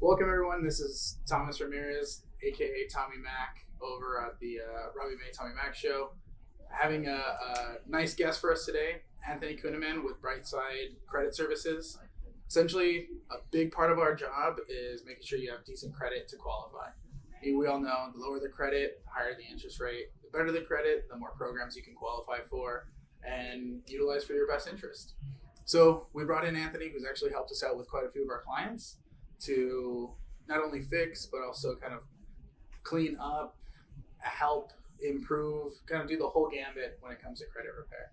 Welcome everyone. This is Thomas Ramirez, aka Tommie Mac, over at the Robbie Tommie Mac show. Having a nice guest for us today, Anthony Kueneman with Brightside Credit Services. Essentially, a big part of our job is making sure you have decent credit to qualify. We all know the lower the credit, the higher the interest rate. The better the credit, the more programs you can qualify for and utilize for your best interest. So we brought in Anthony, who's actually helped us out with quite a few of our clients to not only fix, but also kind of clean up, help, improve, kind of do the whole gambit when it comes to credit repair.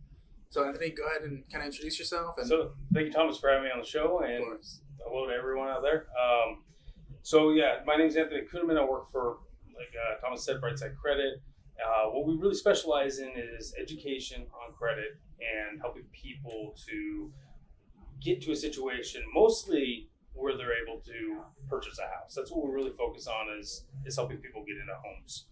So Anthony, go ahead and kind of introduce yourself. And so thank you, Thomas, for having me on the show, and hello to everyone out there. My name is Anthony Kueneman. I work for, like Thomas said, Brightside Credit. What we really specialize in is education on credit and helping people to get to a situation mostly where they're able to purchase a house. That's what we really focus on is helping people get into homes.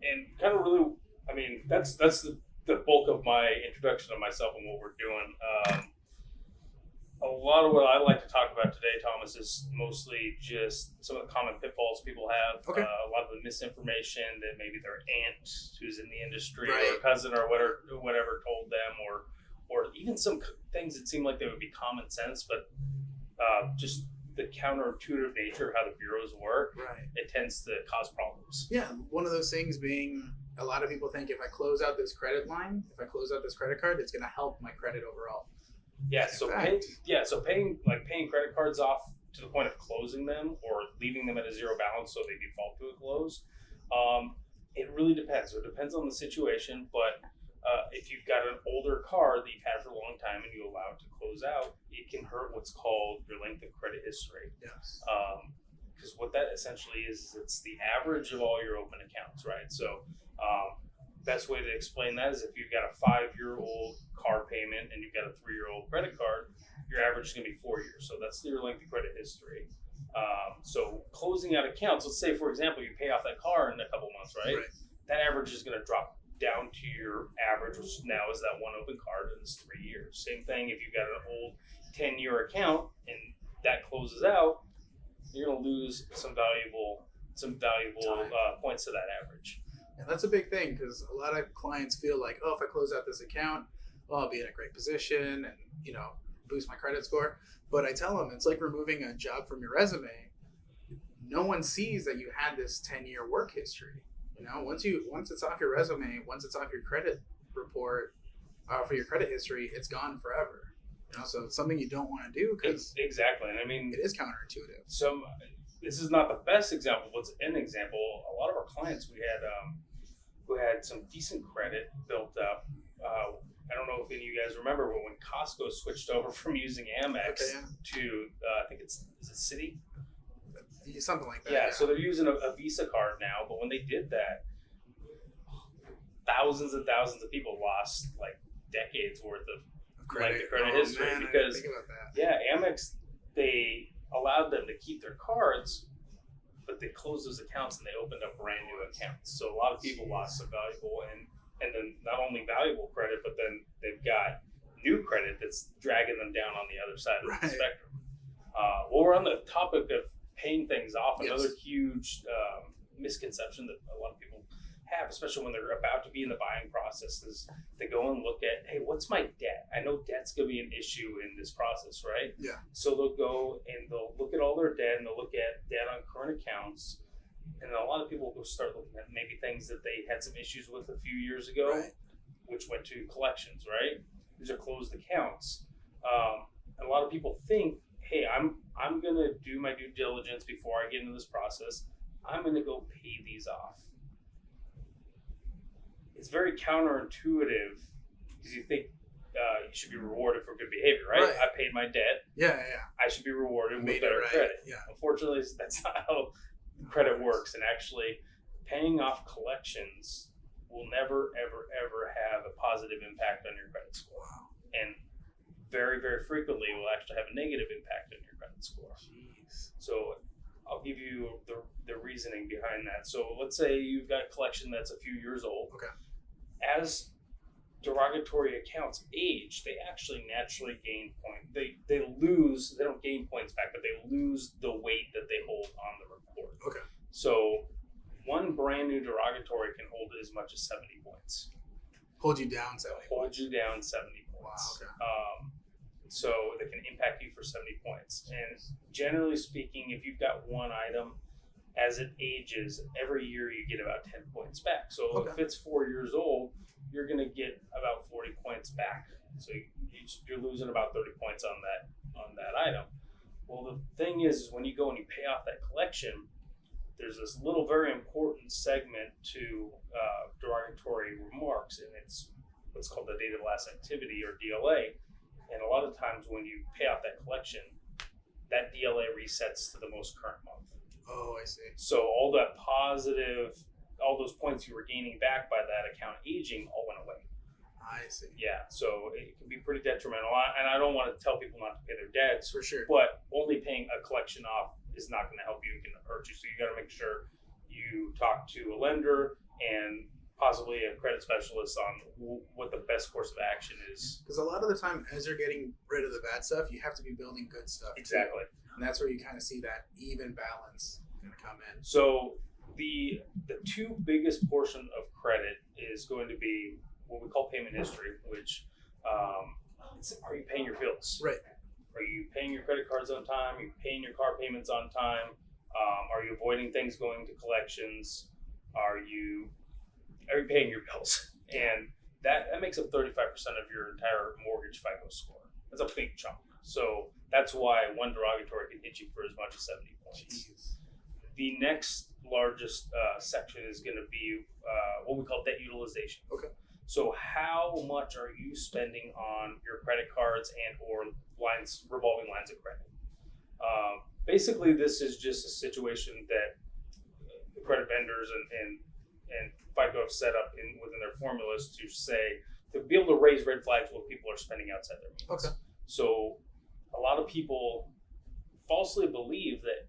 And kind of really, I mean, that's the bulk of my introduction of myself and what we're doing. A lot of what I like to talk about today, Thomas, is mostly just some of the common pitfalls people have. Okay. A lot of the misinformation that maybe their aunt who's in the industry Right. or cousin or whatever told them, or even some things that seem like they would be common sense, but just the counterintuitive nature of how the bureaus work, right. it tends to cause problems. Yeah, one of those things being a lot of people think if I close out this credit line, if I close out this credit card, it's going to help my credit overall. Yeah, so paying credit cards off to the point of closing them or leaving them at a zero balance so they default to a close, it really depends. So it depends on the situation, but if you've got an older car that you've had for a long time and you allow it to close out, it can hurt what's called your length of credit history. Yes. Because what that essentially is it's the average of all your open accounts, right? So best way to explain that is if you've got a 5-year-old car payment and you've got a 3-year-old credit card, your average is going to be 4 years. So that's your length of credit history. So closing out accounts, let's say, for example, you pay off that car in a couple months, right? That average is going to drop down to your average, which now is that one open card, and it's 3 years. Same thing if you've got an old 10-year account and that closes out, you're going to lose some valuable points to that average. And that's a big thing because a lot of clients feel like, oh, if I close out this account, I'll be in a great position and, boost my credit score. But I tell them it's like removing a job from your resume. No one sees that you had this 10-year work history. Once it's off your resume, once it's off your credit report, for your credit history, it's gone forever. So it's something you don't want to do because exactly. And I mean, it is counterintuitive. This is not the best example, but it's an example. A lot of our clients we had who had some decent credit built up. I don't know if any of you guys remember, but when Costco switched over from using Amex to I think is it Citi? Something like that. Yeah, so they're using a Visa card now, but when they did that, thousands and thousands of people lost like decades worth of credit history because think about that. Amex, they allowed them to keep their cards, but they closed those accounts and they opened up brand new accounts. So a lot of people lost some valuable and then not only valuable credit, but then they've got new credit that's dragging them down on the other side of the spectrum. We're on the topic of paying things off. Another huge misconception that a lot of people have, especially when they're about to be in the buying process, is they go and look at, hey, what's my debt? I know debt's going to be an issue in this process, right? Yeah. So they'll go and they'll look at all their debt and they'll look at debt on current accounts. And a lot of people will start looking at maybe things that they had some issues with a few years ago, which went to collections, right? These are closed accounts. A lot of people think, hey, I'm going to do my due diligence before I get into this process. I'm going to go pay these off. It's very counterintuitive because you think you should be rewarded for good behavior, right? I paid my debt. Yeah. I should be rewarded with better credit. Yeah. Unfortunately, that's not how credit works. And actually, paying off collections will never, ever, ever have a positive impact on your credit score. Wow. And very, very frequently will actually have a negative impact on your credit score. Jeez. So I'll give you the reasoning behind that. So let's say you've got a collection that's a few years old. Okay. As derogatory accounts age, they actually naturally gain points. They lose. They don't gain points back, but they lose the weight that they hold on the report. Okay. So one brand new derogatory can hold as much as 70 points. Hold you down 70 Hold points. you down 70 points. Wow, okay. So they can impact you for 70 points. And generally speaking, if you've got one item, as it ages, every year you get about 10 points back. So if it's 4 years old, you're going to get about 40 points back. So you're losing about 30 points on that item. Well, the thing is when you go and you pay off that collection, there's this little very important segment to derogatory remarks, and it's what's called the date of last activity, or DLA. And a lot of times when you pay off that collection, that DLA resets to the most current month. Oh, I see. So all that positive, all those points you were gaining back by that account aging all went away. I see. Yeah, so it can be pretty detrimental. And I don't want to tell people not to pay their debts. For sure. But only paying a collection off is not going to help you. It can hurt you. So you got to make sure you talk to a lender and possibly a credit specialist on what the best course of action is. Because a lot of the time, as you're getting rid of the bad stuff, you have to be building good stuff. Exactly. Too. And that's where you kind of see that even balance going to come in. So the two biggest portion of credit is going to be what we call payment history, which are you paying your bills? Right. Are you paying your credit cards on time? Are you paying your car payments on time? Are you avoiding things going to collections? Are you paying your bills? And that makes up 35% of your entire mortgage FICO score. That's a big chunk. So that's why one derogatory can hit you for as much as 70 points. Jeez. The next largest section is going to be what we call debt utilization. Okay. So how much are you spending on your credit cards and or revolving lines of credit? Basically, this is just a situation that the credit vendors and FICO have set up within their formulas to be able to raise red flags when people are spending outside their means. Okay. So a lot of people falsely believe that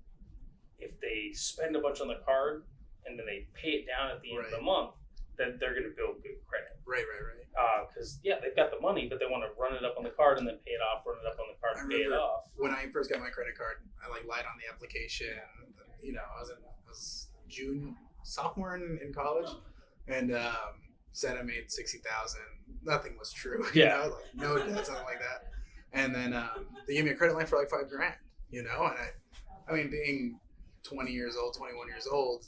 if they spend a bunch on the card and then they pay it down at the end of the month, then they're going to build good credit. Right. Because they've got the money, but they want to run it up on the card and then pay it off, run it up on the card and pay it off. When I first got my credit card, I lied on the application. You know, I was sophomore in college, and said I made $60,000. Nothing was true. You know, no debt, something like that. And then they gave me a credit line for $5,000. You know, and I mean, being 20 years old, 21 years old,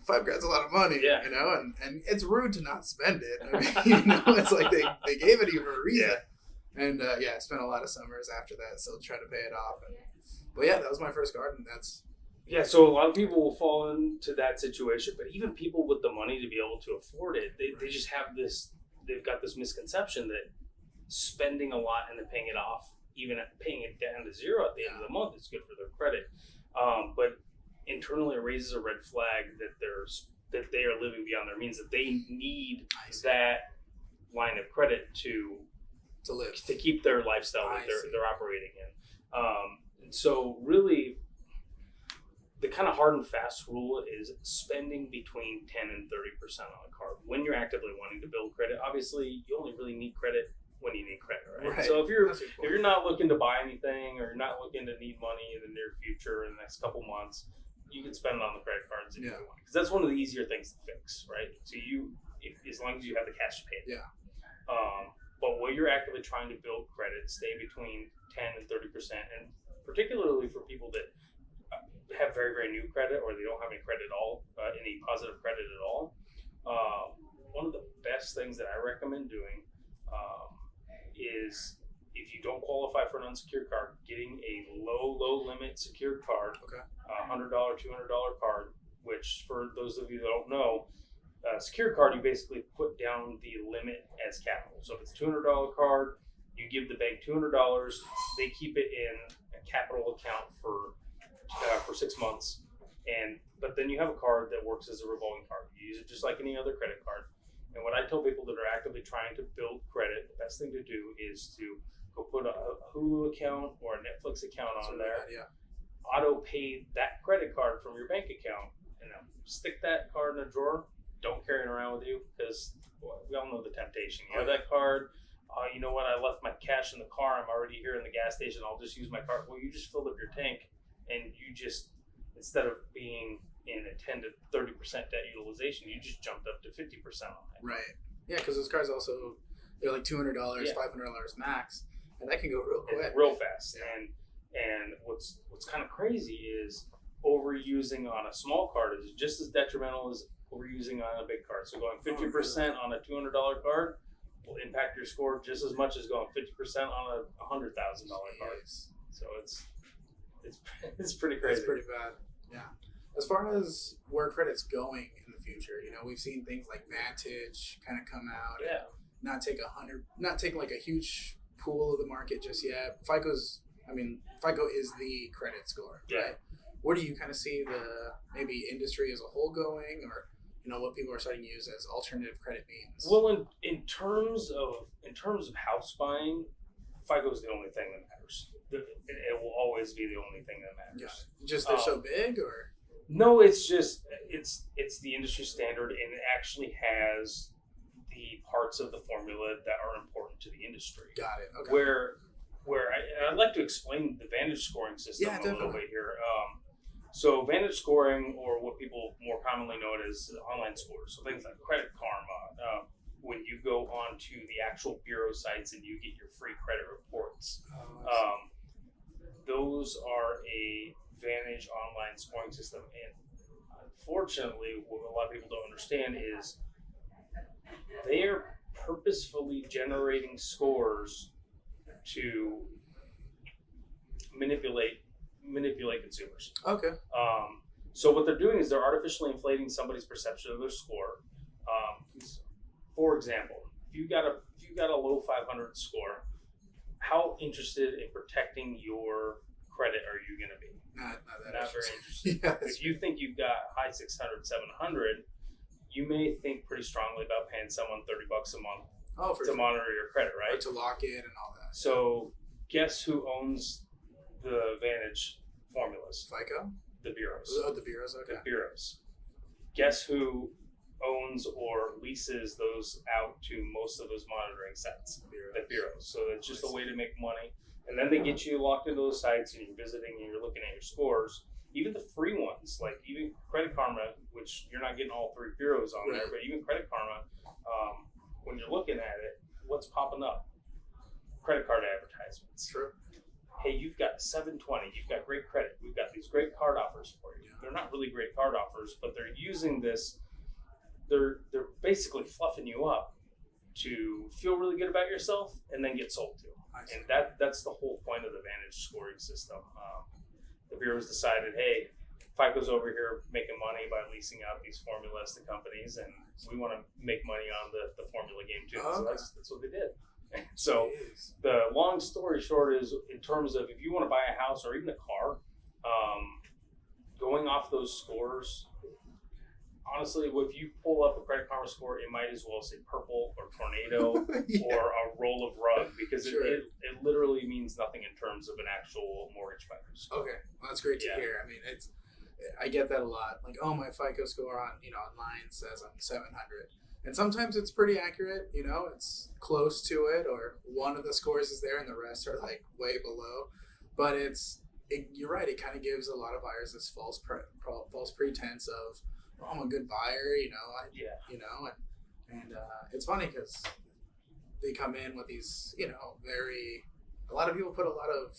$5,000's a lot of money, you know, and it's rude to not spend it. I mean, you know, it's like they gave it to you for a reason. Yeah. And I spent a lot of summers after that still trying to pay it off. But that was my first card, and that's... Yeah, so a lot of people will fall into that situation, but even people with the money to be able to afford it, they just have they've got this misconception that spending a lot and then paying it off, even paying it down to zero at the end of the month is good for their credit. But internally it raises a red flag that they are living beyond their means, that they need that line of credit to live, to keep their lifestyle that they're operating in. And so really the kind of hard and fast rule is spending between 10 and 30% on a card when you're actively wanting to build credit. Obviously you only really need credit when you need credit, right? So if you're not looking to buy anything, or you're not looking to need money in the near future in the next couple months, you can spend it on the credit cards if you want, because that's one of the easier things to fix, right? So as long as you have the cash to pay it. Yeah. But when you're actively trying to build credit, stay between 10 and 30%, and particularly for people that have very, very new credit, or they don't have any credit at all, any positive credit at all. One of the best things that I recommend doing is, if you don't qualify for an unsecured card, getting a low limit secured card, $100, $200 card, which for those of you that don't know, secured card, you basically put down the limit as capital. So if it's a $200 card, you give the bank $200, they keep it in a capital account for 6 months, but then you have a card that works as a revolving card. You use it just like any other credit card. And what I tell people that are actively trying to build credit, the best thing to do is to go put a Hulu account or a Netflix account on there. Auto pay that credit card from your bank account, and stick that card in a drawer. Don't carry it around with you, because we all know the temptation. You have that card. You know what? I left my cash in the car. I'm already here in the gas station. I'll just use my card. Well, you just filled up your tank, and you just, instead of being in a 10 to 30% debt utilization, you just jumped up to 50% on it. Right. Yeah, because those cars also, they're like $200, $500 max, and that can go real quick, real fast. Yeah. And what's kind of crazy is overusing on a small card is just as detrimental as overusing on a big card. So going 50% on a $200 card will impact your score just as much as going 50% on a $100,000 card. So it's pretty crazy. It's pretty bad. Yeah. As far as where credit's going in the future, we've seen things like Vantage kind of come out. Yeah. And not take like a huge pool of the market just yet. FICO is the credit score, yeah. Right? Where do you kind of see the maybe industry as a whole going, or what people are starting to use as alternative credit means? Well, in terms of house buying, FICO is the only thing that matters. It will always be the only thing that matters. Yeah. Just they're so big, or no? It's just it's the industry standard, and it actually has the parts of the formula that are important to the industry. Got it. Okay. Where I'd like to explain the Vantage scoring system a little bit here. So Vantage scoring, or what people more commonly know it as online scores, so things like Credit Karma, when you go on to the actual bureau sites and you get your free credit reports, those are a Vantage online scoring system. And unfortunately, what a lot of people don't understand is they are purposefully generating scores to manipulate consumers. Okay. So what they're doing is they're artificially inflating somebody's perception of their score. For example, if you got a low 500 score, how interested in protecting your credit are you going to be? Not very interested. Yes. If you think you've got high 600, 700, you may think pretty strongly about paying someone $30 a month to monitor your credit, right? Or to lock it and all that. So guess who owns the Vantage formulas? FICO? The bureaus. Oh, the bureaus, okay. The bureaus. Guess who owns or leases those out to most of those monitoring sites? The bureaus. So it's just a way to make money. And then they get you locked into those sites, and you're visiting and you're looking at your scores. Even the free ones, like even Credit Karma, which you're not getting all three bureaus on there, but even Credit Karma, when you're looking at it, what's popping up? Credit card advertisements. True. Hey, you've got 720, you've got great credit, we've got these great card offers for you. They're not really great card offers, but they're using this, they're basically fluffing you up to feel really good about yourself and then get sold to. And that's the whole point of the Vantage scoring system. The bureaus decided, hey, FICO's over here making money by leasing out these formulas to companies, and we want to make money on the formula game too. So that's what they did. So the long story short is, in terms of if you want to buy a house or even a car, going off those scores, honestly, if you pull up a Credit Karma score, it might as well say purple or tornado or a roll of rug, because it literally means nothing in terms of an actual mortgage FICO score. Okay, well, that's great to hear. I mean, I get that a lot. Like, oh, my FICO score online says I'm 700. And sometimes it's pretty accurate, it's close to it, or one of the scores is there and the rest are like way below. But you're right, it kind of gives a lot of buyers this false pretense of, oh, I'm a good buyer, and it's funny because they come in with these, a lot of people put a lot of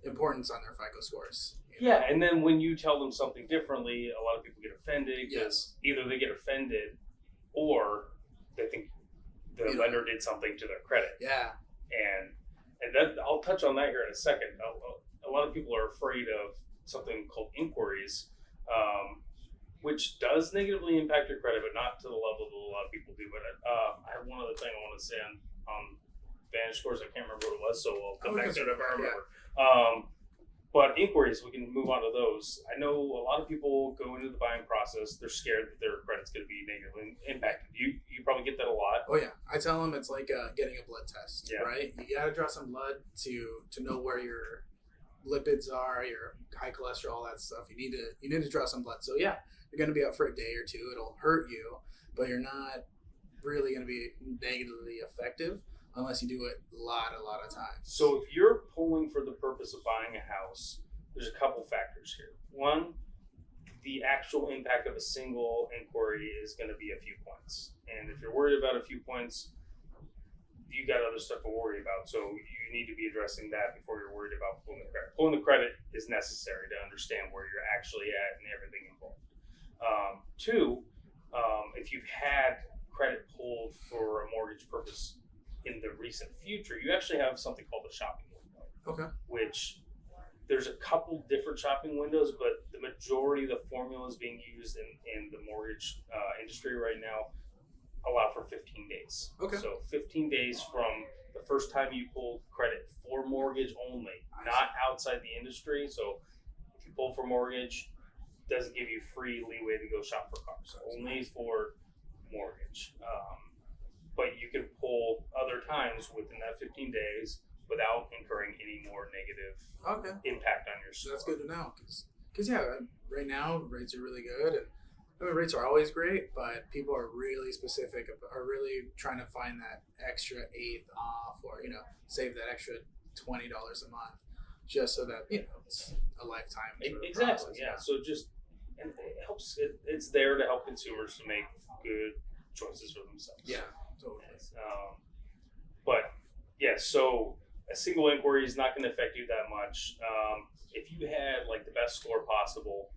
importance on their FICO scores. Yeah, and then when you tell them something differently, a lot of people get offended because either they get offended or they think the lender did something to their credit. Yeah. And that, I'll touch on that here in a second. A lot of people are afraid of something called inquiries, which does negatively impact your credit, but not to the level that a lot of people do. But I have one other thing I want to say on Vantage scores. I can't remember what it was, so I'll come back to it if I remember. But inquiries, we can move on to those. I know a lot of people go into the buying process, they're scared that their credit's going to be negatively impacted. You probably get that a lot. Oh yeah, I tell them it's like getting a blood test, right? You got to draw some blood to know where your lipids are, your high cholesterol, all that stuff. You need to draw some blood. So yeah, you're going to be out for a day or two. It'll hurt you, but you're not really going to be negatively effective unless you do it a lot of times. So if you're pulling for the purpose of buying a house, there's a couple factors here. One, the actual impact of a single inquiry is going to be a few points. And if you're worried about a few points, you got other stuff to worry about. So you need to be addressing that before you're worried about pulling the credit. Pulling the credit is necessary to understand where you're actually at and everything involved. Two, if you've had credit pulled for a mortgage purpose in the recent future, you actually have something called a shopping window. Okay. Which there's a couple different shopping windows, but the majority of the formulas being used in the mortgage industry right now allow for 15 days. Okay. So 15 days from the first time you pulled credit for mortgage only, not outside the industry. So if you pull for mortgage, it doesn't give you free leeway to go shop for cars. Only for mortgage. But you can pull other times within that 15 days without incurring any more negative impact on your score. That's good to know, because yeah, right now rates are really good, and I mean rates are always great, but people are really specific, are really trying to find that extra eighth off, or save that extra $20 a month, just so that it's a lifetime. Exactly. Process, yeah. So and it helps. It's there to help consumers to make good choices for themselves. Yeah, totally. But yeah, so a single inquiry is not going to affect you that much. If you had like the best score possible,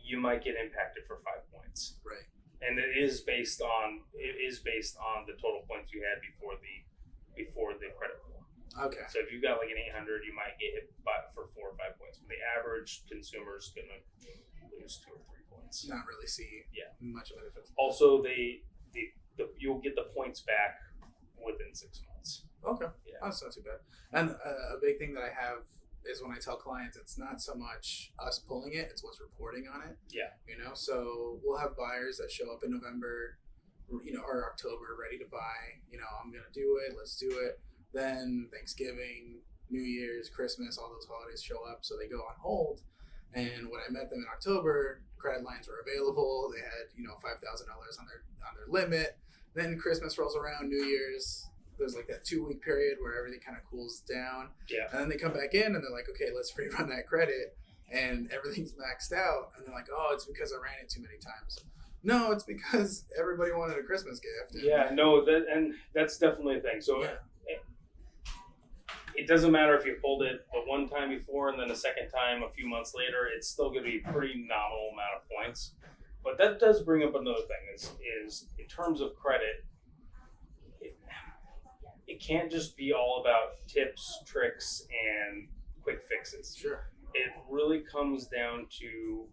you might get impacted for 5 points. Right. And it is based on the total points you had before the credit pull. Okay. So if you got like an 800, you might get hit for 4 or 5 points. But the average consumer is going to lose 2 or 3 points. Not really see much of a difference. Also, you'll get the points back within 6 months. Okay. Yeah. That's not too bad. And a big thing that I have is when I tell clients, it's not so much us pulling it, it's what's reporting on it. Yeah. So we'll have buyers that show up in November, or October, ready to buy. I'm going to do it, let's do it. Then Thanksgiving, New Year's, Christmas, all those holidays show up, so they go on hold. And when I met them in October, credit lines were available. They had, $5,000 on their limit. Then Christmas rolls around, New Year's. There's like that 2-week period where everything kind of cools down. Yeah. And then they come back in and they're like, okay, let's rerun that credit. And everything's maxed out. And they're like, oh, it's because I ran it too many times. No, it's because everybody wanted a Christmas gift. Yeah, no, that's definitely a thing. So it doesn't matter if you pulled it the one time before and then the second time a few months later, it's still going to be a pretty nominal amount of points. But that does bring up another thing is in terms of credit, it can't just be all about tips, tricks, and quick fixes. Sure. It really comes down to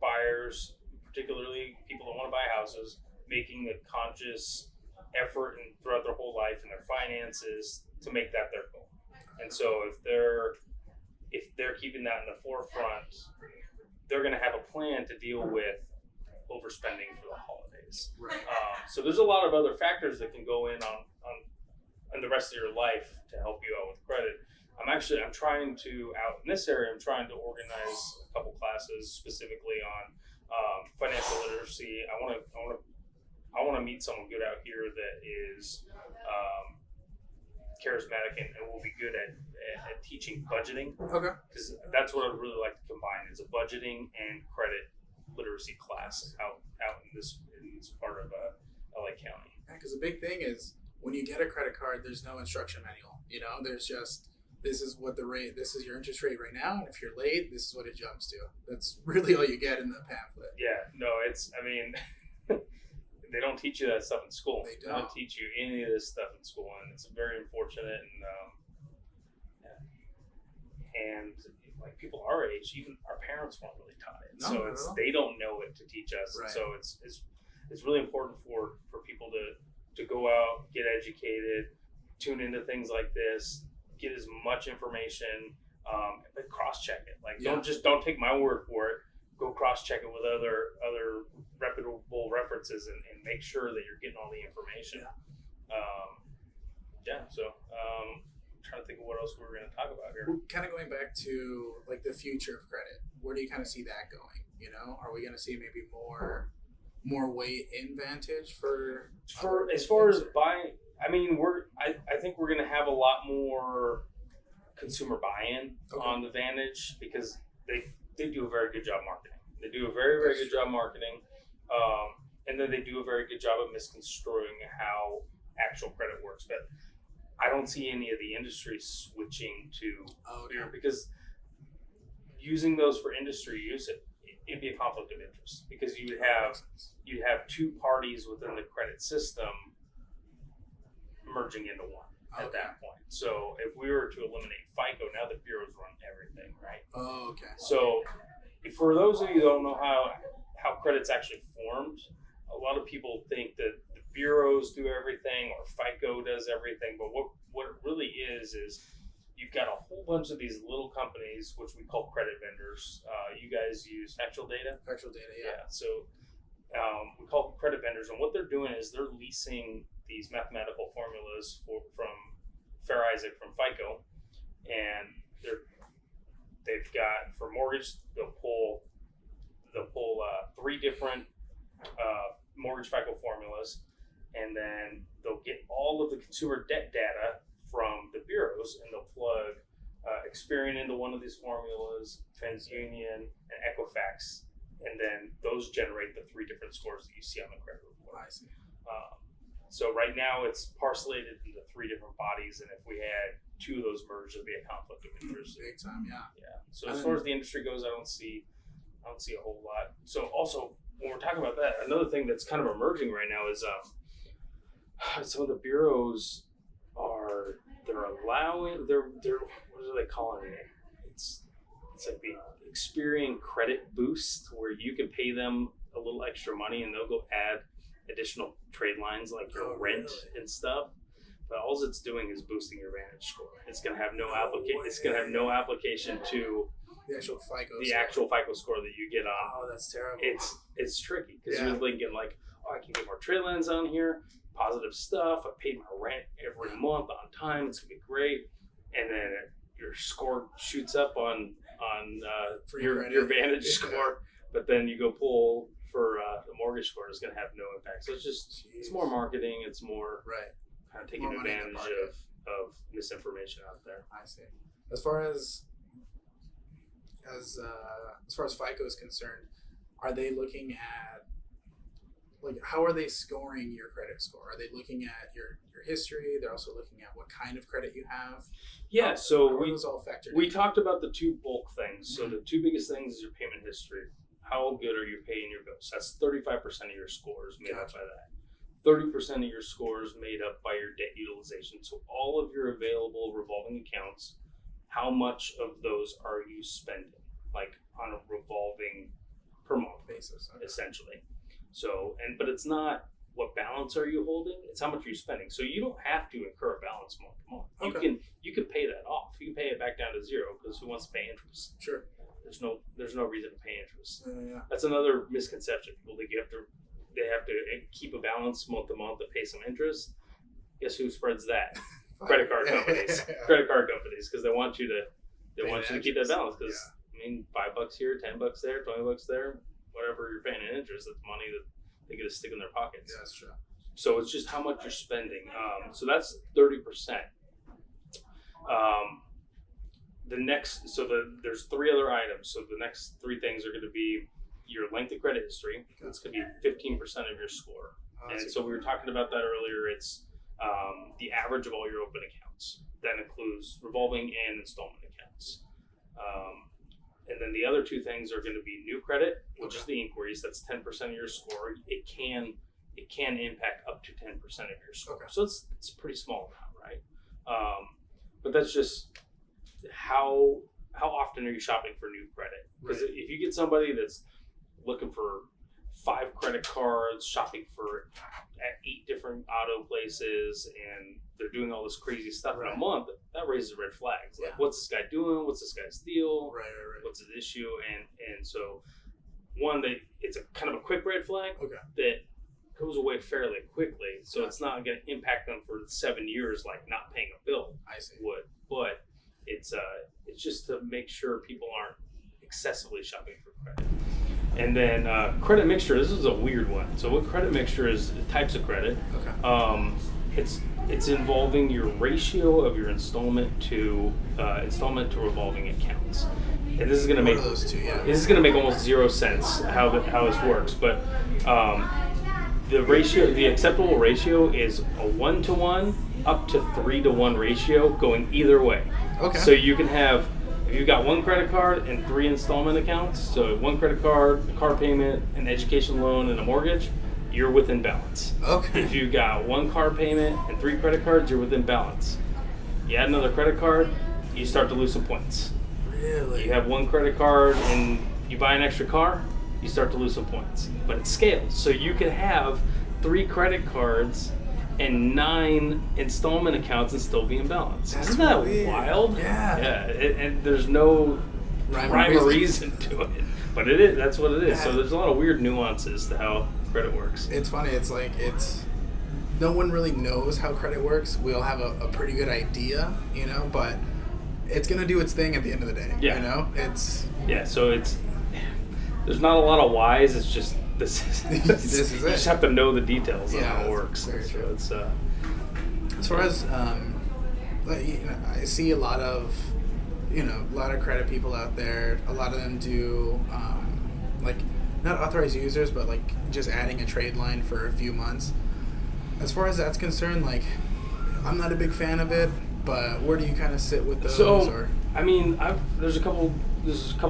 buyers, particularly people that want to buy houses, making a conscious effort and throughout their whole life and their finances to make that their goal. And so if they're keeping that in the forefront, they're going to have a plan to deal with overspending for the holidays. Right. So there's a lot of other factons that can go in on the rest of your life to help you out with credit. I'm trying to out in this area. I'm trying to organize a couple classes specifically on financial literacy. I want to meet someone good out here that is charismatic and will be good at teaching budgeting. Okay. Because that's what I'd really like to combine is a budgeting and credit literacy class out in this part of LA County. Yeah, because the big thing is when you get a credit card, there's no instruction manual. There's just this is your interest rate right now, and if you're late, this is what it jumps to. That's really all you get in the pamphlet. Yeah, no, they don't teach you that stuff in school. They don't teach you any of this stuff in school, and it's very unfortunate. And like people our age, even our parents weren't really taught it, they don't know it to teach us. Right. So it's really important for people to go out, get educated, tune into things like this, get as much information, but cross-check it. Like don't take my word for it. Go cross-check it with other reputable references and make sure that you're getting all the information. I'm trying to think of what else we were going to talk about here. Well, kind of going back to like the future of credit. Where do you kind of see that going? Are we going to see maybe more more weight in Vantage for as far as buying. I mean, I think we're going to have a lot more consumer buy-in on the Vantage because they do a very good job marketing. They do a very, very good job marketing. And then they do a very good job of misconstruing how actual credit works. But I don't see any of the industry switching to beer because using those for industry use, it'd be a conflict of interest because you'd have two parties within the credit system merging into one at that point. So if we were to eliminate FICO, now the bureaus run everything, right? Oh, okay. So for those of you who don't know how credit's actually formed, a lot of people think that the bureaus do everything or FICO does everything, but what it really is you've got a whole bunch of these little companies, which we call credit vendors. You guys use factual data? Factual data, yeah. So we call them credit vendors, and what they're doing is they're leasing these mathematical formulas from Fair Isaac from FICO, and they've got for mortgage they'll pull three different mortgage FICO formulas, and then they'll get all of the consumer debt data from the bureaus, and they'll plug Experian into one of these formulas, TransUnion, and Equifax, and then those generate the three different scores that you see on the credit report. I see. So right now it's parcellated into three different bodies, and if we had two of those merged, it'd be a conflict of interest. Big time, yeah. Yeah. So as far as the industry goes, I don't see a whole lot. So also when we're talking about that, another thing that's kind of emerging right now is some of the bureaus they're what are they calling it? It's like the Experian credit boost, where you can pay them a little extra money and they'll go add additional trade lines like your rent and stuff. But all it's doing is boosting your Vantage score. It's gonna have no application to the actual FICO score that you get on. Oh, that's terrible. It's tricky because you're thinking like, I can get more trade lines on here, positive stuff. I paid my rent every month on time. It's gonna be great. And then your score shoots up on your Vantage score, but then you go pull for the mortgage score, is going to have no impact. So it's more marketing. It's more kind of taking advantage of misinformation out there. I see. As far as FICO is concerned, are they looking at how are they scoring your credit score? Are they looking at your history? They're also looking at what kind of credit you have. Yeah, how are those all factored we talked about the two bulk things. So the two biggest things is your payment history. How good are you paying your bills? That's 35% of your scores made up by that. 30% of your scores made up by your debt utilization. So all of your available revolving accounts, how much of those are you spending, like on a revolving per month basis, essentially. So, but it's not what balance are you holding, it's how much are you spending. So you don't have to incur a balance month to month. You can pay that off. You can pay it back down to zero because who wants to pay interest? Sure. There's no reason to pay interest. That's another misconception. People think they have to keep a balance month to month to pay some interest. Guess who spreads that? Credit card companies. Credit card companies, because they want you to keep that balance. Because I mean, $5 here, $10 there, $20 there, whatever you're paying in interest, that's money that they get to stick in their pockets. Yeah, that's true. So it's just how much you're spending. So that's 30%. There's three other items. So the next three things are going to be your length of credit history. That's going to be 15% of your score. And so we were talking about that earlier. It's the average of all your open accounts. That includes revolving and installment accounts. And then the other two things are going to be new credit, which is the inquiries. That's 10% of your score. It can impact up to 10% of your score. So it's a pretty small amount, right? But that's just how often are you shopping for new credit? Because if you get somebody that's looking for 5 credit cards, shopping for at 8 different auto places, and they're doing all this crazy stuff in a month, that raises red flags. Like, what's this guy doing? What's this guy's deal? What's his issue? And so, it's a kind of a quick red flag that goes away fairly quickly. So it's not going to impact them for 7 years, like not paying a bill. I see. But it's just to make sure people aren't excessively shopping for credit. And then credit mixture. This is a weird one. So what credit mixture is? Types of credit. Okay. It's involving your ratio of your installment to revolving accounts. And this is going to make those two, yeah. This is going to make almost zero sense how this works. But the acceptable ratio is a 1-to-1 up to 3-to-1 ratio going either way. Okay. So you can have, if you've got one credit card and 3 installment accounts, so one credit card, a car payment, an education loan, and a mortgage, you're within balance. Okay. If you've got one car payment and 3 credit cards, you're within balance. You add another credit card, you start to lose some points. Really? You have one credit card and you buy an extra car, you start to lose some points. But it scales. So you can have 3 credit cards and 9 installment accounts and still be in balance. Isn't that weird. Wild? Yeah. Yeah. And there's no rhyme or reason to it. But it is. That's what it is. Yeah. So there's a lot of weird nuances to how credit works. It's funny. It's like no one really knows how credit works. We all have a pretty good idea, but it's gonna do its thing at the end of the day. Yeah. So there's not a lot of whys. It's just this is This is you it. just have to know the details of how it that's works. very So true. it's As far as I see a lot of credit people out there. A lot of them do not authorized users, but like just adding a trade line for a few months. As far as that's concerned, I'm not a big fan of it. But where do you kind of sit with those? I mean, there's a couple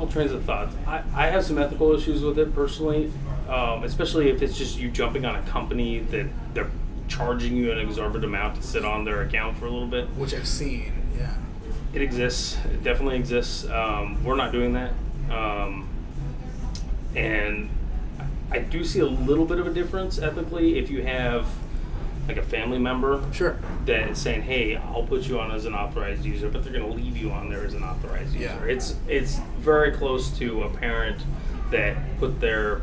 trains of thought. I have some ethical issues with it personally, especially if it's just you jumping on a company that they're charging you an exorbitant amount to sit on their account for a little bit. Which I've seen, yeah. It exists. It definitely exists. We're not doing that. And I do see a little bit of a difference ethically if you have like a family member Sure. that is saying, hey, I'll put you on as an authorized user, but they're going to leave you on there as an authorized user. Yeah. It's very close to a parent that put their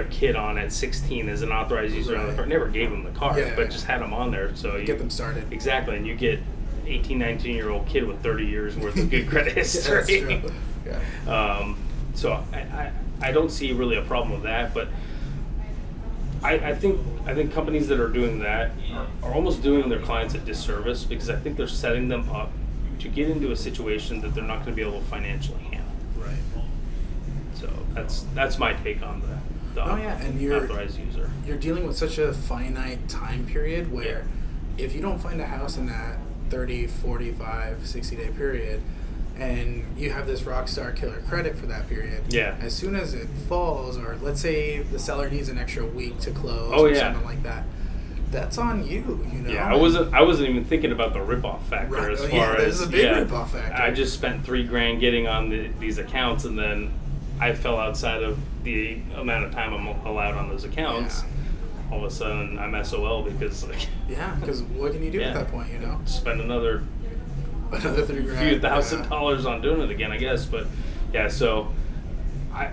kid on at 16 as an authorized user on the card. Never gave them the card, but just had them on there. So you get them started. Exactly, and you get 18, 19-year-old kid with 30 years worth of good credit history. That's true. Yeah. So I don't see really a problem with that, but I think companies that are doing that are almost doing their clients a disservice because I think they're setting them up to get into a situation that they're not going to be able to financially handle. Right. So that's my take on the and authorized user. You're dealing with such a finite time period where if you don't find a house in that 30, 45, 60-day period, and you have this rock star killer credit for that period. Yeah. As soon as it falls, or let's say the seller needs an extra week to close, something like that, that's on you. Yeah, I wasn't even thinking about the ripoff factor right. as far as there's a big ripoff factor. I just spent $3,000 getting on these accounts, and then I fell outside of the amount of time I'm allowed on those accounts. Yeah. All of a sudden, I'm SOL because because what can you do at that point? Spend another $3,000, few $1,000 on doing it again, I guess. But yeah, so I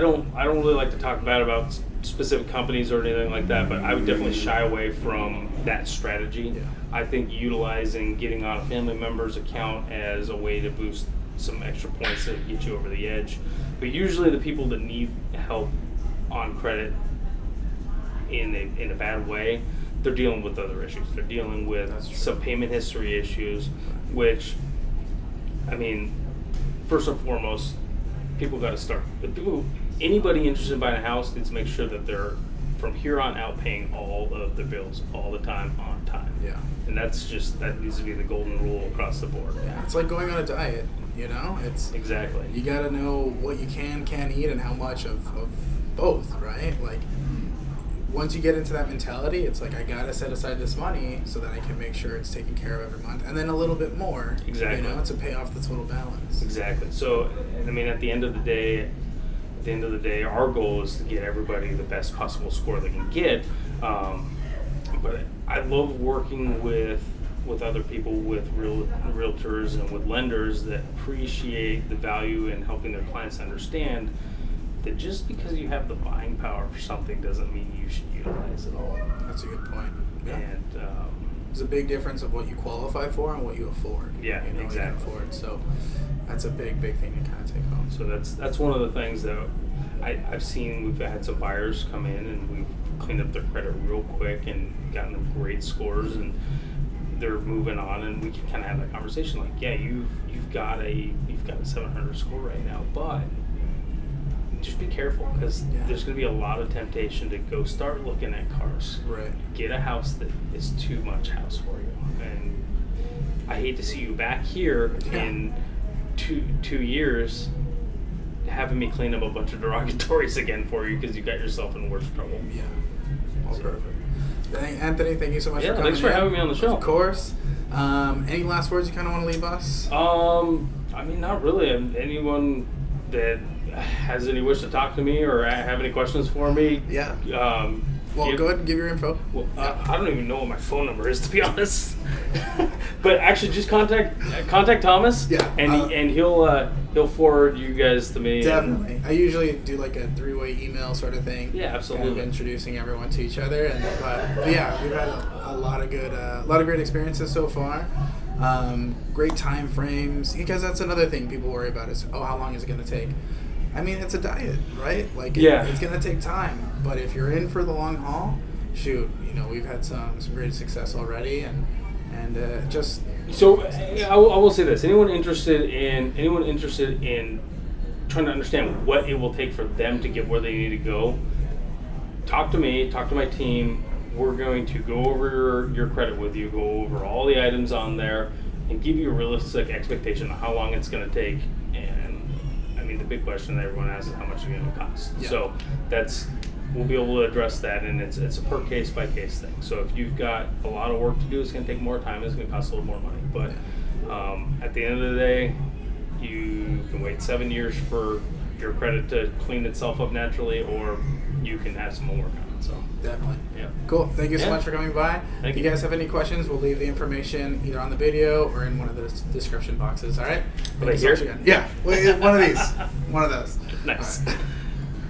don't really like to talk bad about specific companies or anything like that, but I would definitely shy away from that strategy. Yeah. I think utilizing getting on a family member's account as a way to boost some extra points that get you over the edge. But usually the people that need help on credit in a bad way, they're dealing with other issues. They're dealing with some payment history issues, which, I mean, first and foremost, people got to start. Anybody interested in buying a house needs to make sure that they're, from here on out, paying all of their bills all the time on time. Yeah. And that needs to be the golden rule across the board. Yeah. It's like going on a diet, It's exactly. You got to know what you can eat and how much of both, right? Like, once you get into that mentality, it's like I gotta set aside this money so that I can make sure it's taken care of every month, and then a little bit more. Exactly. To pay off the total balance. Exactly. So, I mean, at the end of the day, our goal is to get everybody the best possible score they can get. But I love working with other people, with realtors and with lenders that appreciate the value in helping their clients understand that just because you have the buying power for something doesn't mean you should utilize it all. That's a good point. Yeah. And there's a big difference of what you qualify for and what you afford. Yeah, exactly. You can afford. So That's a big thing to kind of take home. So that's one of the things that I've seen. We've had some buyers come in and we've cleaned up their credit real quick and gotten them great scores, and they're moving on, and we can kind of have that conversation like, yeah, you've got a 700 score right now, but just be careful, because there's going to be a lot of temptation to go start looking at cars. Right. Get a house that is too much house for you, and I hate to see you back here in two years having me clean up a bunch of derogatories again for you because you got yourself in worse trouble. Yeah. All perfect. Anthony, thank you so much for coming. Thanks for having me on the show. Of course. Any last words you kind of want to leave us? I mean, not really. Anyone that has any wish to talk to me or have any questions for me? Yeah. Well, go ahead and give your info. Well, I don't even know what my phone number is, to be honest. But actually, just contact Thomas. Yeah. And he'll forward you guys to me. Definitely. I usually do like a 3-way email sort of thing. Yeah, absolutely. Kind of introducing everyone to each other, and but yeah, we've had a lot of great experiences so far. Great time frames, because that's another thing people worry about is, how long is it going to take? I mean, it's a diet, right? Like, it's going to take time. But if you're in for the long haul, shoot, we've had some great success already, and just. So I will say this: anyone interested in trying to understand what it will take for them to get where they need to go, talk to me, talk to my team. We're going to go over your credit with you, go over all the items on there, and give you a realistic expectation of how long it's going to take. The big question that everyone asks is how much it's going to cost. Yeah. So we'll be able to address that, and it's a per case by case thing. So if you've got a lot of work to do, it's going to take more time. It's going to cost a little more money. But at the end of the day, you can wait 7 years for your credit to clean itself up naturally, or you can have some more work on it. So definitely. Yeah. Cool. Thank you so much for coming by. If you guys have any questions, we'll leave the information either on the video or in one of the description boxes. All right. Right here. Yeah. One of these. One of those. Nice.